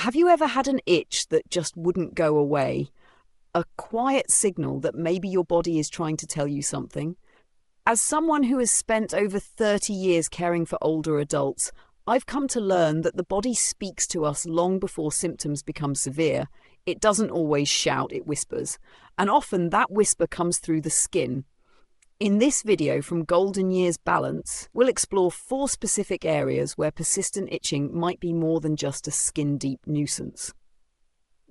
Have you ever had an itch that just wouldn't go away? A quiet signal that maybe your body is trying to tell you something? As someone who has spent over 30 years caring for older adults, I've come to learn that the body speaks to us long before symptoms become severe. It doesn't always shout, it whispers. And often that whisper comes through the skin. In this video from Golden Years Balance, we'll explore 4 specific areas where persistent itching might be more than just a skin-deep nuisance.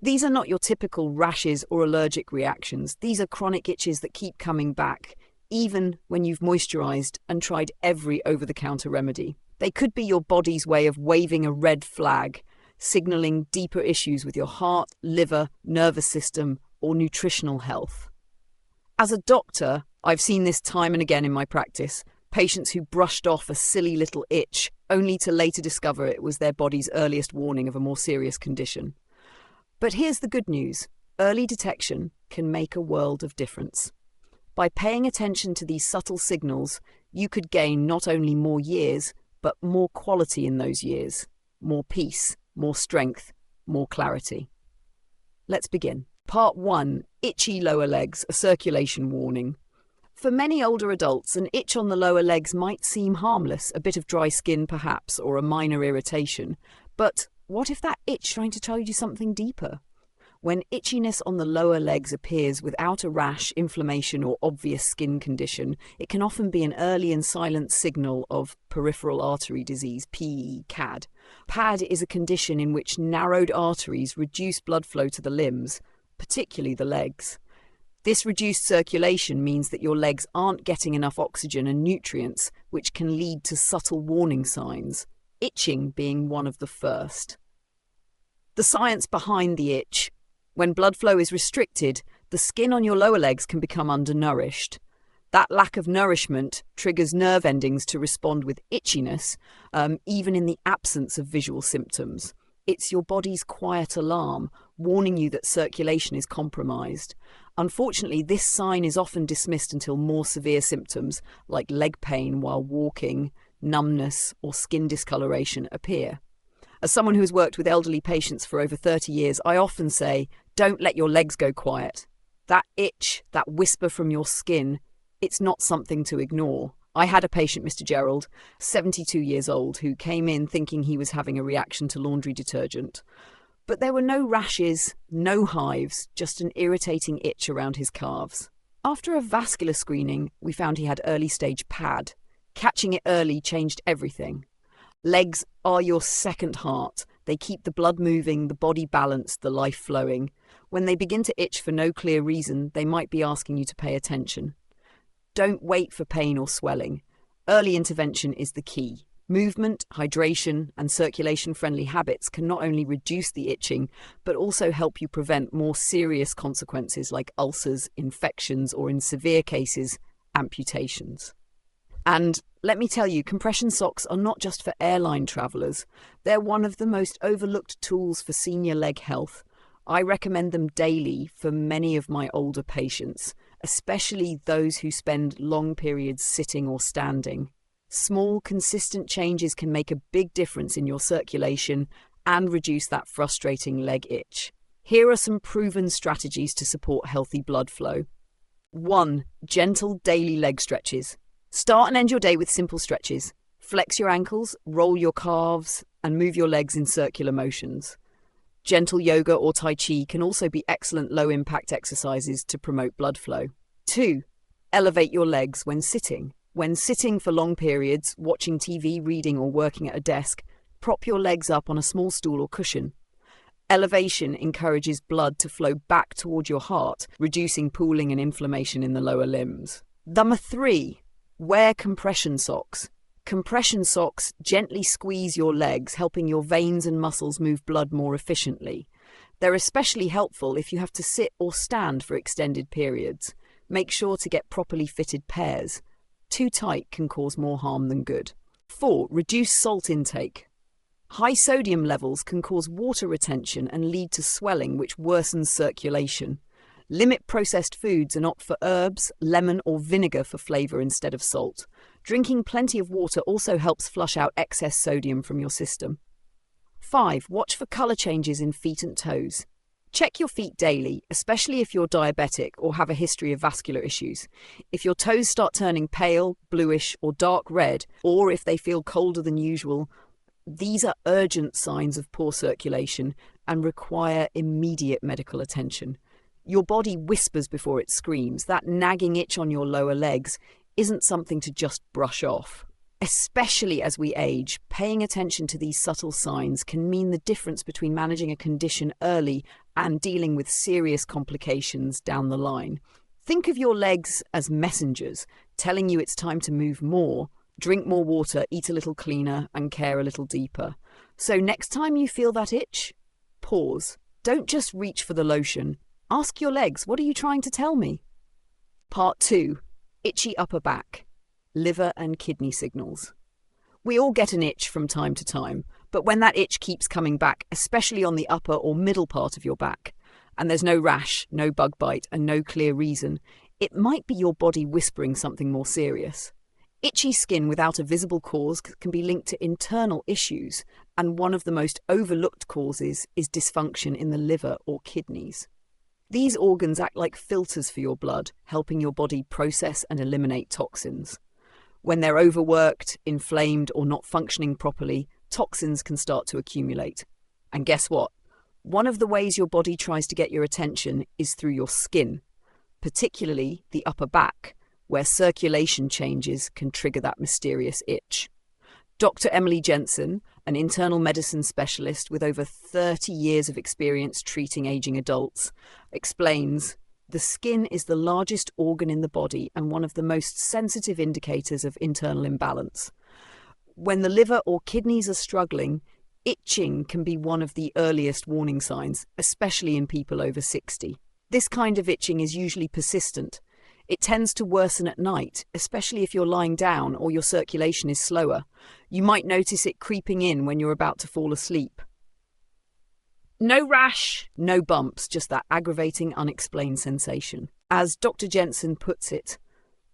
These are not your typical rashes or allergic reactions. These are chronic itches that keep coming back, even when you've moisturized and tried every over-the-counter remedy. They could be your body's way of waving a red flag, signaling deeper issues with your heart, liver, nervous system, or nutritional health. As a doctor, I've seen this time and again in my practice. Patients who brushed off a silly little itch, only to later discover it was their body's earliest warning of a more serious condition. But here's the good news. Early detection can make a world of difference. By paying attention to these subtle signals, you could gain not only more years, but more quality in those years. More peace, more strength, more clarity. Let's begin. Part 1. Itchy lower legs, a circulation warning. For many older adults, an itch on the lower legs might seem harmless, a bit of dry skin perhaps, or a minor irritation. But what if that itch is trying to tell you something deeper? When itchiness on the lower legs appears without a rash, inflammation, or obvious skin condition, it can often be an early and silent signal of peripheral artery disease, PE, CAD. PAD is a condition in which narrowed arteries reduce blood flow to the limbs, particularly the legs. This reduced circulation means that your legs aren't getting enough oxygen and nutrients, which can lead to subtle warning signs, itching being one of the first. The science behind the itch. When blood flow is restricted, the skin on your lower legs can become undernourished. That lack of nourishment triggers nerve endings to respond with itchiness, even in the absence of visual symptoms. It's your body's quiet alarm, warning you that circulation is compromised. Unfortunately, this sign is often dismissed until more severe symptoms, like leg pain while walking, numbness, or skin discoloration appear. As someone who has worked with elderly patients for over 30 years, I often say, don't let your legs go quiet. That itch, that whisper from your skin, it's not something to ignore. I had a patient, Mr. Gerald, 72 years old, who came in thinking he was having a reaction to laundry detergent. But there were no rashes, no hives, just an irritating itch around his calves. After a vascular screening, we found he had early-stage PAD. Catching it early changed everything. Legs are your second heart. They keep the blood moving, the body balanced, the life flowing. When they begin to itch for no clear reason, they might be asking you to pay attention. Don't wait for pain or swelling. Early intervention is the key. Movement, hydration, and circulation-friendly habits can not only reduce the itching, but also help you prevent more serious consequences like ulcers, infections, or in severe cases, amputations. And let me tell you, compression socks are not just for airline travellers. They're one of the most overlooked tools for senior leg health. I recommend them daily for many of my older patients, especially those who spend long periods sitting or standing. Small, consistent changes can make a big difference in your circulation and reduce that frustrating leg itch. Here are some proven strategies to support healthy blood flow. 1. Gentle daily leg stretches. Start and end your day with simple stretches. Flex your ankles, roll your calves, and move your legs in circular motions. Gentle yoga or Tai Chi can also be excellent low-impact exercises to promote blood flow. 2. Elevate your legs when sitting. When sitting for long periods, watching TV, reading, or working at a desk, prop your legs up on a small stool or cushion. Elevation encourages blood to flow back toward your heart, reducing pooling and inflammation in the lower limbs. Number 3. Wear compression socks. Compression socks gently squeeze your legs, helping your veins and muscles move blood more efficiently. They're especially helpful if you have to sit or stand for extended periods. Make sure to get properly fitted pairs. Too tight can cause more harm than good. 4. Reduce salt intake. High sodium levels can cause water retention and lead to swelling, which worsens circulation. Limit processed foods and opt for herbs, lemon or vinegar for flavour instead of salt. Drinking plenty of water also helps flush out excess sodium from your system. 5. Watch for colour changes in feet and toes. Check your feet daily, especially if you're diabetic or have a history of vascular issues. If your toes start turning pale, bluish, or dark red, or if they feel colder than usual, these are urgent signs of poor circulation and require immediate medical attention. Your body whispers before it screams. That nagging itch on your lower legs isn't something to just brush off. Especially as we age, paying attention to these subtle signs can mean the difference between managing a condition early and dealing with serious complications down the line. Think of your legs as messengers, telling you it's time to move more, drink more water, eat a little cleaner, and care a little deeper. So next time you feel that itch, pause. Don't just reach for the lotion. Ask your legs, what are you trying to tell me? Part 2. Itchy upper back. Liver and kidney signals. We all get an itch from time to time, but when that itch keeps coming back, especially on the upper or middle part of your back, and there's no rash, no bug bite, and no clear reason, it might be your body whispering something more serious. Itchy skin without a visible cause can be linked to internal issues, and one of the most overlooked causes is dysfunction in the liver or kidneys. These organs act like filters for your blood, helping your body process and eliminate toxins. When they're overworked, inflamed, or not functioning properly, toxins can start to accumulate. And guess what? One of the ways your body tries to get your attention is through your skin, particularly the upper back, where circulation changes can trigger that mysterious itch. Dr. Emily Jensen, an internal medicine specialist with over 30 years of experience treating aging adults, explains, the skin is the largest organ in the body and one of the most sensitive indicators of internal imbalance. When the liver or kidneys are struggling, itching can be one of the earliest warning signs, especially in people over 60. This kind of itching is usually persistent. It tends to worsen at night, especially if you're lying down or your circulation is slower. You might notice it creeping in when you're about to fall asleep. No rash, no bumps, just that aggravating, unexplained sensation. As Dr. Jensen puts it,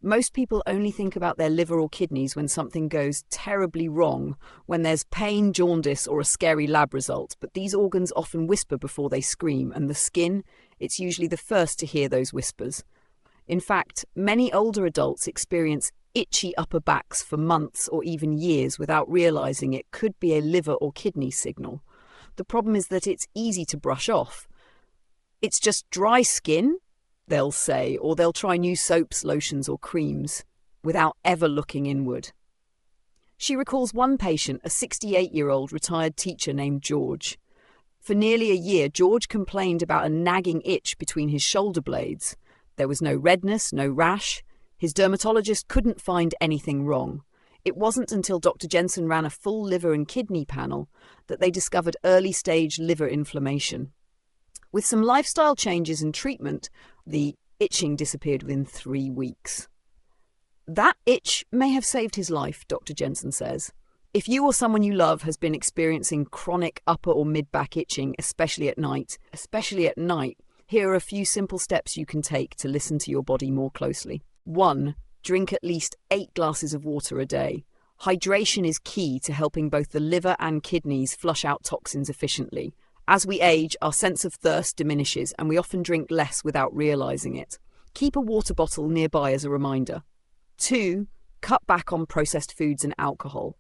most people only think about their liver or kidneys when something goes terribly wrong, when there's pain, jaundice, or a scary lab result, but these organs often whisper before they scream, and the skin, it's usually the first to hear those whispers. In fact, many older adults experience itchy upper backs for months or even years without realizing it could be a liver or kidney signal. The problem is that it's easy to brush off. It's just dry skin, they'll say, or they'll try new soaps, lotions, or creams without ever looking inward. She recalls one patient, a 68-year-old retired teacher named George. For nearly a year, George complained about a nagging itch between his shoulder blades. There was no redness, no rash. His dermatologist couldn't find anything wrong. It wasn't until Dr. Jensen ran a full liver and kidney panel that they discovered early-stage liver inflammation. With some lifestyle changes and treatment, the itching disappeared within 3 weeks. That itch may have saved his life, Dr. Jensen says. If you or someone you love has been experiencing chronic upper or mid-back itching, especially at night, here are a few simple steps you can take to listen to your body more closely. 1. Drink at least 8 glasses of water a day. Hydration is key to helping both the liver and kidneys flush out toxins efficiently. As we age, our sense of thirst diminishes and we often drink less without realizing it. Keep a water bottle nearby as a reminder. 2. Cut back on processed foods and alcohol.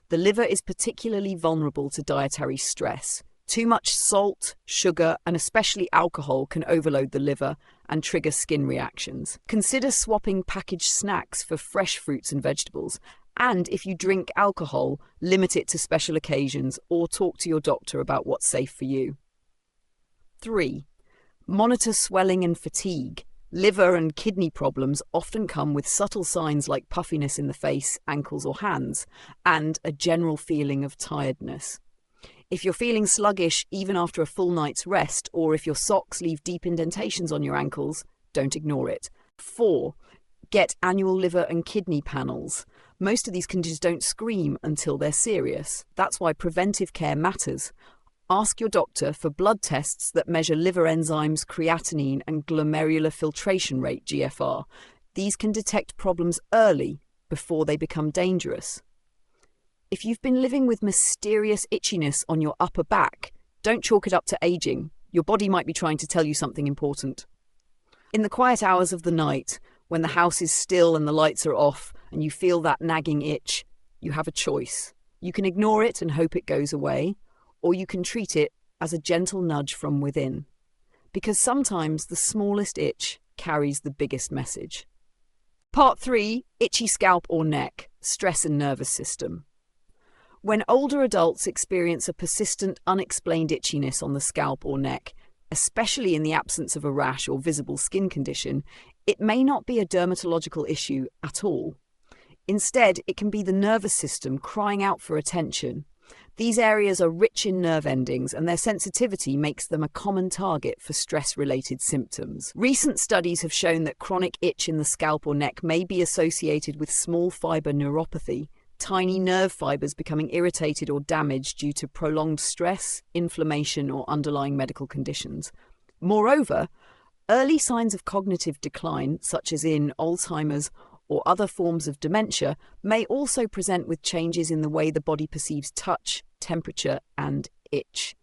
The liver is particularly vulnerable to dietary stress. Too much salt, sugar, and especially alcohol can overload the liver and trigger skin reactions. Consider swapping packaged snacks for fresh fruits and vegetables. And if you drink alcohol, limit it to special occasions or talk to your doctor about what's safe for you. 3. Monitor swelling and fatigue. Liver and kidney problems often come with subtle signs like puffiness in the face, ankles, or hands, and a general feeling of tiredness. If you're feeling sluggish even after a full night's rest, or if your socks leave deep indentations on your ankles, don't ignore it. 4. Get annual liver and kidney panels. Most of these conditions don't scream until they're serious. That's why preventive care matters. Ask your doctor for blood tests that measure liver enzymes, creatinine, and glomerular filtration rate, GFR. These can detect problems early, before they become dangerous. If you've been living with mysterious itchiness on your upper back, don't chalk it up to aging. Your body might be trying to tell you something important. In the quiet hours of the night, when the house is still and the lights are off and you feel that nagging itch, you have a choice. You can ignore it and hope it goes away, or you can treat it as a gentle nudge from within. Because sometimes the smallest itch carries the biggest message. Part 3, itchy scalp or neck, stress and nervous system. When older adults experience a persistent, unexplained itchiness on the scalp or neck, especially in the absence of a rash or visible skin condition, it may not be a dermatological issue at all. Instead, it can be the nervous system crying out for attention. These areas are rich in nerve endings, and their sensitivity makes them a common target for stress-related symptoms. Recent studies have shown that chronic itch in the scalp or neck may be associated with small fiber neuropathy, tiny nerve fibers becoming irritated or damaged due to prolonged stress, inflammation, or underlying medical conditions. Moreover, early signs of cognitive decline, such as in Alzheimer's or other forms of dementia, may also present with changes in the way the body perceives touch, temperature, and itch.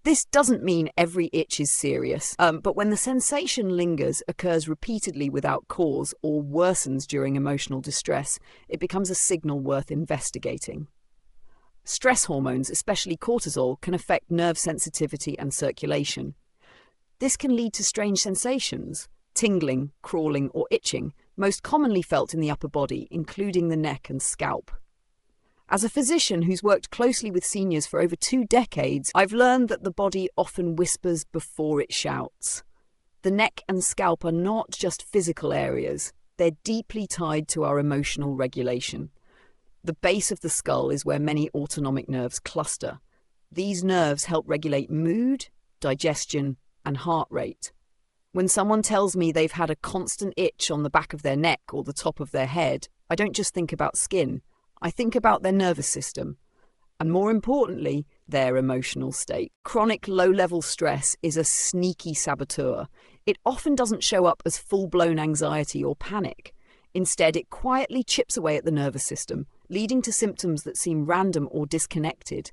This doesn't mean every itch is serious, but when the sensation lingers, occurs repeatedly without cause, or worsens during emotional distress, it becomes a signal worth investigating. Stress hormones, especially cortisol, can affect nerve sensitivity and circulation. This can lead to strange sensations, tingling, crawling, or itching, most commonly felt in the upper body, including the neck and scalp. As a physician who's worked closely with seniors for over 2 decades, I've learned that the body often whispers before it shouts. The neck and scalp are not just physical areas, they're deeply tied to our emotional regulation. The base of the skull is where many autonomic nerves cluster. These nerves help regulate mood, digestion, and heart rate. When someone tells me they've had a constant itch on the back of their neck or the top of their head, I don't just think about skin. I think about their nervous system, and more importantly, their emotional state. Chronic low-level stress is a sneaky saboteur. It often doesn't show up as full-blown anxiety or panic. Instead, it quietly chips away at the nervous system, leading to symptoms that seem random or disconnected.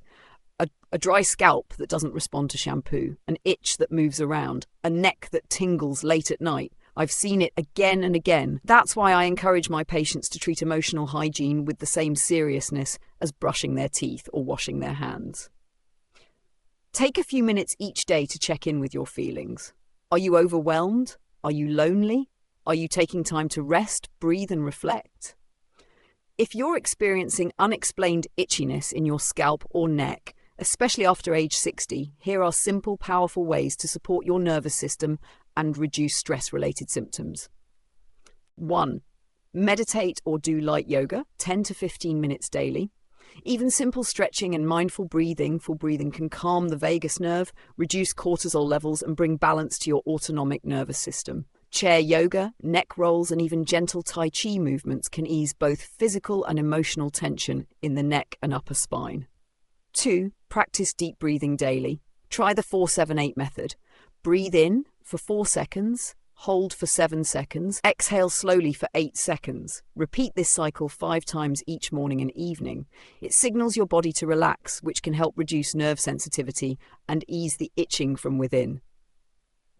A dry scalp that doesn't respond to shampoo, an itch that moves around, a neck that tingles late at night. I've seen it again and again. That's why I encourage my patients to treat emotional hygiene with the same seriousness as brushing their teeth or washing their hands. Take a few minutes each day to check in with your feelings. Are you overwhelmed? Are you lonely? Are you taking time to rest, breathe, and reflect? If you're experiencing unexplained itchiness in your scalp or neck, especially after age 60, here are simple, powerful ways to support your nervous system and reduce stress-related symptoms. 1. Meditate or do light yoga, 10 to 15 minutes daily. Even simple stretching and mindful breathing can calm the vagus nerve, reduce cortisol levels, and bring balance to your autonomic nervous system. Chair yoga, neck rolls, and even gentle Tai Chi movements can ease both physical and emotional tension in the neck and upper spine. 2. Practice deep breathing daily. Try the 4-7-8 method. Breathe in for 4 seconds, hold for 7 seconds, exhale slowly for 8 seconds. Repeat this cycle 5 times each morning and evening. It signals your body to relax, which can help reduce nerve sensitivity and ease the itching from within.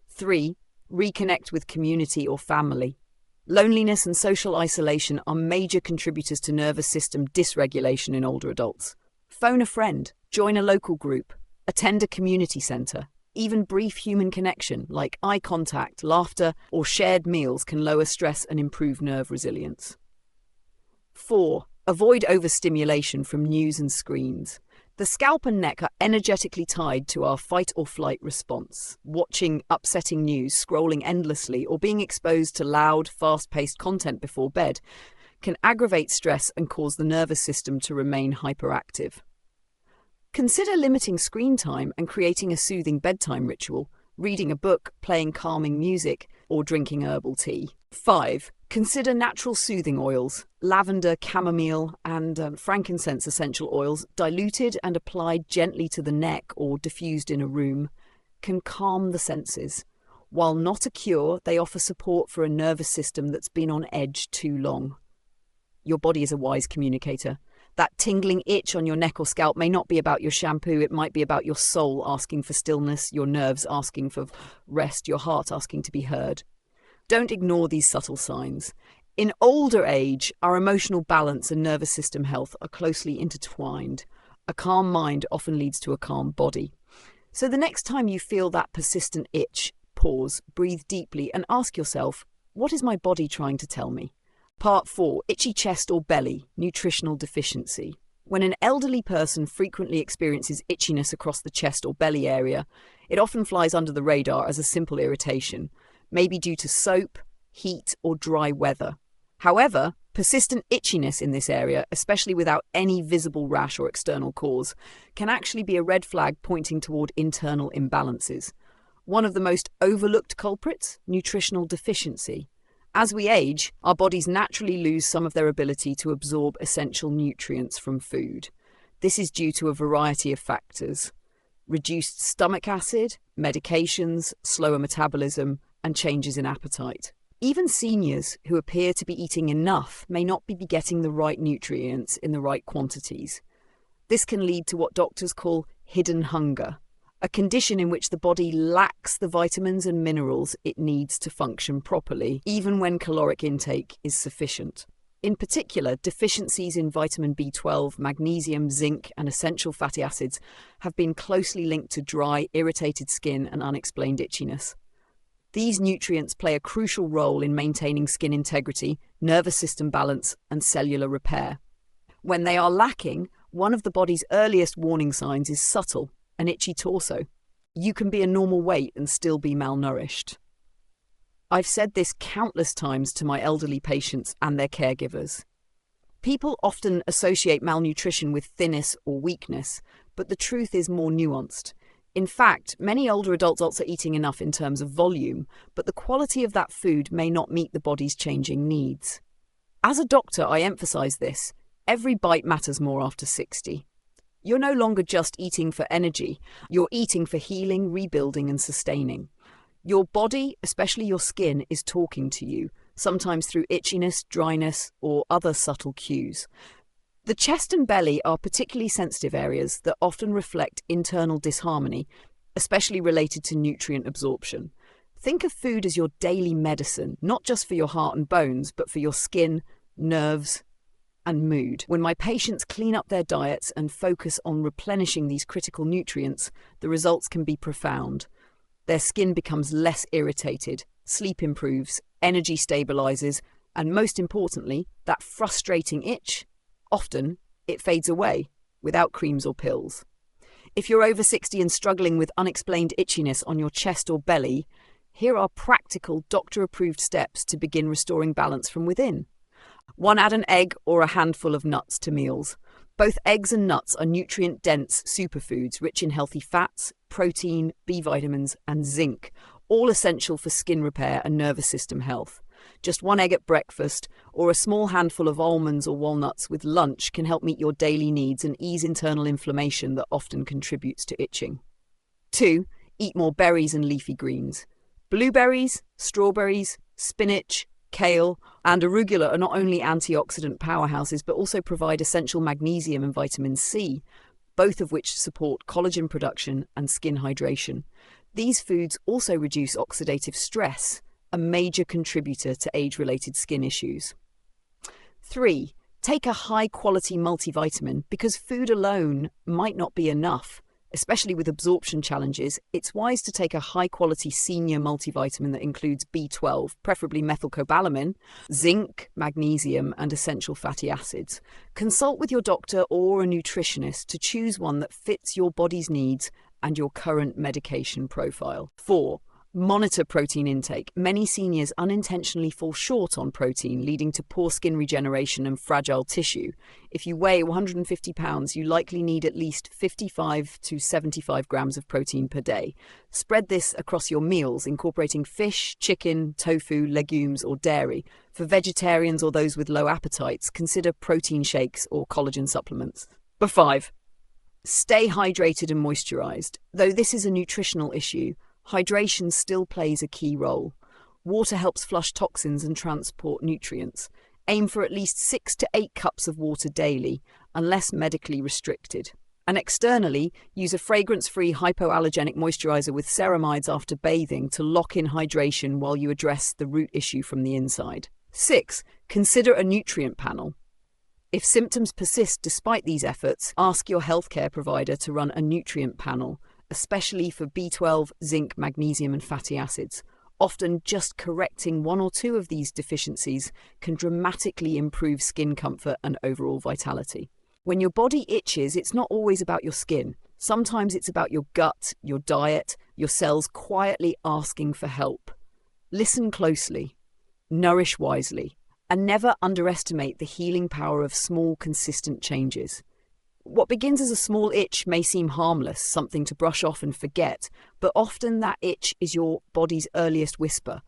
3. Reconnect with community or family. Loneliness and social isolation are major contributors to nervous system dysregulation in older adults. Phone a friend, join a local group, attend a community centre. Even brief human connection, like eye contact, laughter, or shared meals, can lower stress and improve nerve resilience. 4. Avoid overstimulation from news and screens. The scalp and neck are energetically tied to our fight or flight response. Watching upsetting news, scrolling endlessly, or being exposed to loud, fast-paced content before bed can aggravate stress and cause the nervous system to remain hyperactive. Consider limiting screen time and creating a soothing bedtime ritual, reading a book, playing calming music, or drinking herbal tea. 5. Consider natural soothing oils. Lavender, chamomile, and frankincense essential oils, diluted and applied gently to the neck or diffused in a room, can calm the senses. While not a cure, they offer support for a nervous system that's been on edge too long. Your body is a wise communicator. That tingling itch on your neck or scalp may not be about your shampoo, it might be about your soul asking for stillness, your nerves asking for rest, your heart asking to be heard. Don't ignore these subtle signs. In older age, our emotional balance and nervous system health are closely intertwined. A calm mind often leads to a calm body. So the next time you feel that persistent itch, pause, breathe deeply, and ask yourself, what is my body trying to tell me? Part 4. Itchy chest or belly, nutritional deficiency. When an elderly person frequently experiences itchiness across the chest or belly area, it often flies under the radar as a simple irritation, maybe due to soap, heat, or dry weather. However, persistent itchiness in this area, especially without any visible rash or external cause, can actually be a red flag pointing toward internal imbalances. One of the most overlooked culprits, nutritional deficiency. As we age, our bodies naturally lose some of their ability to absorb essential nutrients from food. This is due to a variety of factors: reduced stomach acid, medications, slower metabolism, and changes in appetite. Even seniors who appear to be eating enough may not be getting the right nutrients in the right quantities. This can lead to what doctors call hidden hunger, a condition in which the body lacks the vitamins and minerals it needs to function properly, even when caloric intake is sufficient. In particular, deficiencies in vitamin B12, magnesium, zinc, and essential fatty acids have been closely linked to dry, irritated skin and unexplained itchiness. These nutrients play a crucial role in maintaining skin integrity, nervous system balance, and cellular repair. When they are lacking, one of the body's earliest warning signs is subtle: an itchy torso. You can be a normal weight and still be malnourished. I've said this countless times to my elderly patients and their caregivers. People often associate malnutrition with thinness or weakness, but the truth is more nuanced. In fact, many older adults are eating enough in terms of volume, but the quality of that food may not meet the body's changing needs. As a doctor, I emphasize this. Every bite matters more after 60. You're no longer just eating for energy. You're eating for healing, rebuilding, and sustaining. Your body, especially your skin, is talking to you, sometimes through itchiness, dryness, or other subtle cues. The chest and belly are particularly sensitive areas that often reflect internal disharmony, especially related to nutrient absorption. Think of food as your daily medicine, not just for your heart and bones, but for your skin, nerves, and mood. When my patients clean up their diets and focus on replenishing these critical nutrients, the results can be profound. Their skin becomes less irritated, sleep improves, energy stabilizes, and most importantly, that frustrating itch, often it fades away without creams or pills. If you're over 60 and struggling with unexplained itchiness on your chest or belly, here are practical doctor-approved steps to begin restoring balance from within. 1. Add an egg or a handful of nuts to meals. Both eggs and nuts are nutrient-dense superfoods rich in healthy fats, protein, B vitamins, and zinc, all essential for skin repair and nervous system health. Just 1 egg at breakfast or a small handful of almonds or walnuts with lunch can help meet your daily needs and ease internal inflammation that often contributes to itching. 2. Eat more berries and leafy greens. Blueberries, strawberries, spinach, kale, and arugula are not only antioxidant powerhouses but also provide essential magnesium and vitamin C, both of which support collagen production and skin hydration. These foods also reduce oxidative stress, a major contributor to age-related skin issues. 3. Take a high-quality multivitamin because food alone might not be enough. Especially with absorption challenges, it's wise to take a high-quality senior multivitamin that includes B12, preferably methylcobalamin, zinc, magnesium, and essential fatty acids. Consult with your doctor or a nutritionist to choose one that fits your body's needs and your current medication profile. 4. Monitor protein intake. Many seniors unintentionally fall short on protein, leading to poor skin regeneration and fragile tissue. If you weigh 150 pounds, you likely need at least 55 to 75 grams of protein per day. Spread this across your meals, incorporating fish, chicken, tofu, legumes, or dairy. For vegetarians or those with low appetites, consider protein shakes or collagen supplements. 5. Stay hydrated and moisturized. Though this is a nutritional issue, hydration still plays a key role. Water helps flush toxins and transport nutrients. Aim for at least 6 to 8 cups of water daily. unless medically restricted. And externally, use a fragrance-free hypoallergenic moisturizer with ceramides after bathing to lock in hydration while you address the root issue from the inside. 6. Consider a nutrient panel. If symptoms persist despite these efforts, ask your healthcare provider to run a nutrient panel, especially for B12, zinc, magnesium, and fatty acids. Often just correcting one or two of these deficiencies can dramatically improve skin comfort and overall vitality. When your body itches, it's not always about your skin. Sometimes it's about your gut, your diet, your cells quietly asking for help. Listen closely, nourish wisely, and never underestimate the healing power of small, consistent changes. What begins as a small itch may seem harmless, something to brush off and forget, but often that itch is your body's earliest whisper,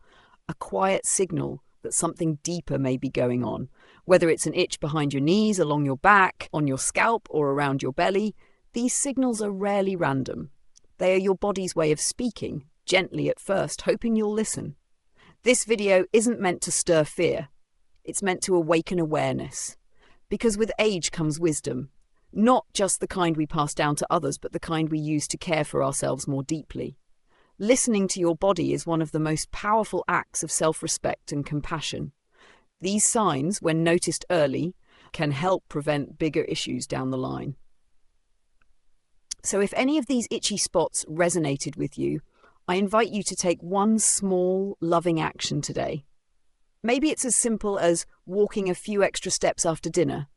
a quiet signal that something deeper may be going on. Whether it's an itch behind your knees, along your back, on your scalp, or around your belly, these signals are rarely random. They are your body's way of speaking, gently at first, hoping you'll listen. This video isn't meant to stir fear. It's meant to awaken awareness. Because with age comes wisdom. Not just the kind we pass down to others, but the kind we use to care for ourselves more deeply. Listening to your body is one of the most powerful acts of self-respect and compassion. These signs, when noticed early, can help prevent bigger issues down the line. So if any of these itchy spots resonated with you, I invite you to take one small, loving action today. Maybe it's as simple as walking a few extra steps after dinner.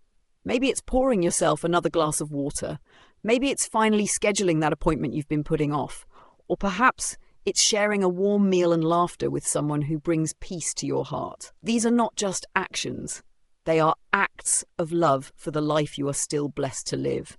Maybe it's pouring yourself another glass of water. Maybe it's finally scheduling that appointment you've been putting off. Or perhaps it's sharing a warm meal and laughter with someone who brings peace to your heart. These are not just actions. They are acts of love for the life you are still blessed to live.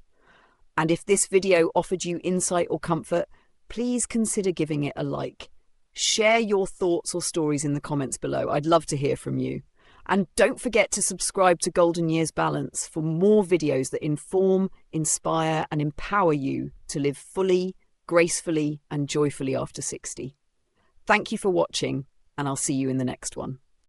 And if this video offered you insight or comfort, please consider giving it a like. Share your thoughts or stories in the comments below. I'd love to hear from you. And don't forget to subscribe to Golden Years Balance for more videos that inform, inspire, and empower you to live fully, gracefully, and joyfully after 60. Thank you for watching, and I'll see you in the next one.